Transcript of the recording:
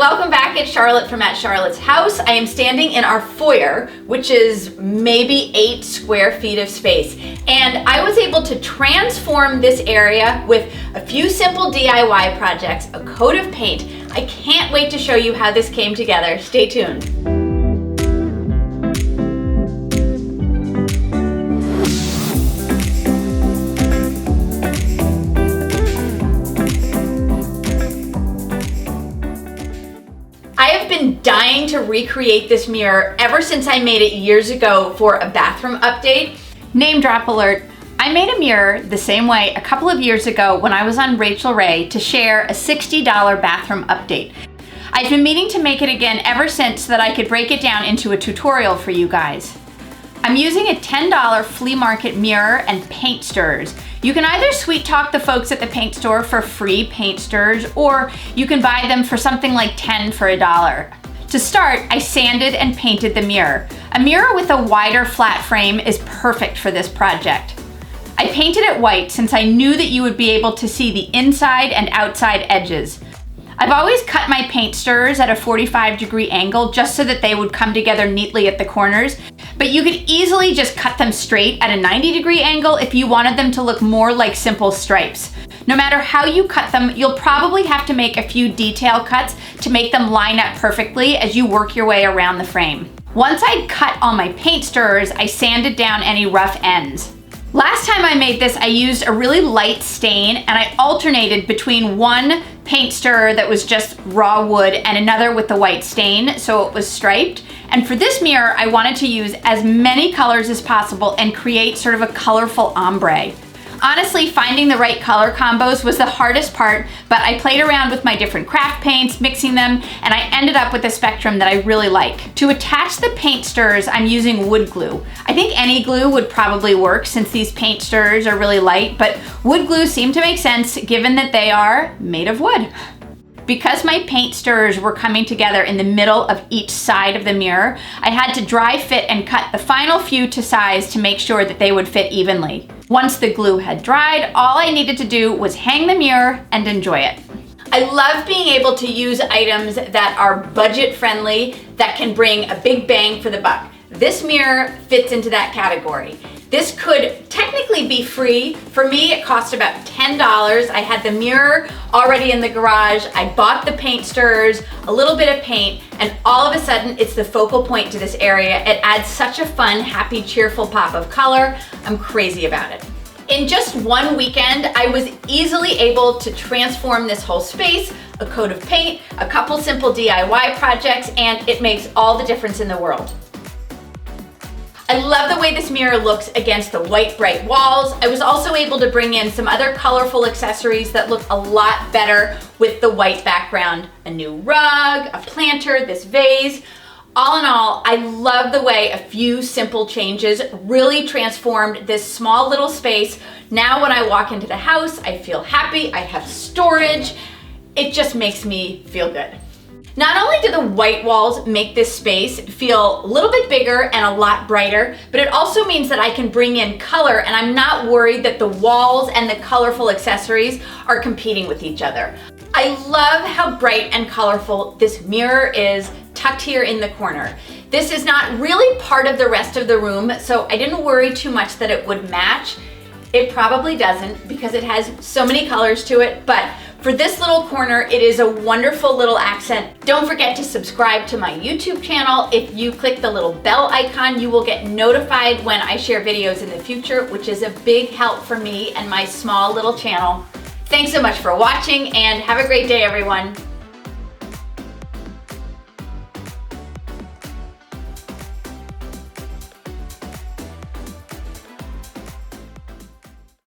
welcome back. It's Charlotte from At Charlotte's House. I am standing in our foyer, which is maybe 8 square feet of space. And I was able to transform this area with a few simple DIY projects, a coat of paint. I can't wait to show you how this came together. Stay tuned. Dying to recreate this mirror ever since I made it years ago for a bathroom update. Name drop alert. I made a mirror the same way a couple of years ago when I was on Rachel Ray to share a $60 bathroom update. I've been meaning to make it again ever since so that I could break it down into a tutorial for you guys. I'm using a $10 flea market mirror and paint stirrers. You can either sweet talk the folks at the paint store for free paint stirrers, or you can buy them for something like 10 for $1. To start, I sanded and painted the mirror. A mirror with a wider flat frame is perfect for this project. I painted it white since I knew that you would be able to see the inside and outside edges. I've always cut my paint stirrers at a 45-degree angle just so that they would come together neatly at the corners, but you could easily just cut them straight at a 90-degree angle if you wanted them to look more like simple stripes. No matter how you cut them, you'll probably have to make a few detail cuts to make them line up perfectly as you work your way around the frame. Once I'd cut all my paint stirrers, I sanded down any rough ends. Last time I made this, I used a really light stain and I alternated between one paint stirrer that was just raw wood and another with the white stain, so it was striped. And for this mirror, I wanted to use as many colors as possible and create sort of a colorful ombre. Honestly, finding the right color combos was the hardest part, but I played around with my different craft paints, mixing them, and I ended up with a spectrum that I really like. To attach the paint stirrers, I'm using wood glue. I think any glue would probably work since these paint stirrers are really light, but wood glue seemed to make sense given that they are made of wood. Because my paint stirrers were coming together in the middle of each side of the mirror, I had to dry fit and cut the final few to size to make sure that they would fit evenly. Once the glue had dried, all I needed to do was hang the mirror and enjoy it. I love being able to use items that are budget friendly, that can bring a big bang for the buck. This mirror fits into that category. This could technically be free. For me, it cost about $10. I had the mirror already in the garage. I bought the paint stirrers, a little bit of paint, and all of a sudden it's the focal point to this area. It adds such a fun, happy, cheerful pop of color. I'm crazy about it. In just one weekend, I was easily able to transform this whole space, a coat of paint, a couple simple DIY projects, and it makes all the difference in the world. I love the way this mirror looks against the white, bright walls. I was also able to bring in some other colorful accessories that look a lot better with the white background. A new rug, a planter, this vase. All in all, I love the way a few simple changes really transformed this small little space. Now when I walk into the house, I feel happy, I have storage. It just makes me feel good. Not only do the white walls make this space feel a little bit bigger and a lot brighter, but it also means that I can bring in color and I'm not worried that the walls and the colorful accessories are competing with each other. I love how bright and colorful this mirror is tucked here in the corner. This is not really part of the rest of the room, so I didn't worry too much that it would match. It probably doesn't because it has so many colors to it, but for this little corner, it is a wonderful little accent. Don't forget to subscribe to my YouTube channel. If you click the little bell icon, you will get notified when I share videos in the future, which is a big help for me and my small little channel. Thanks so much for watching and have a great day, everyone.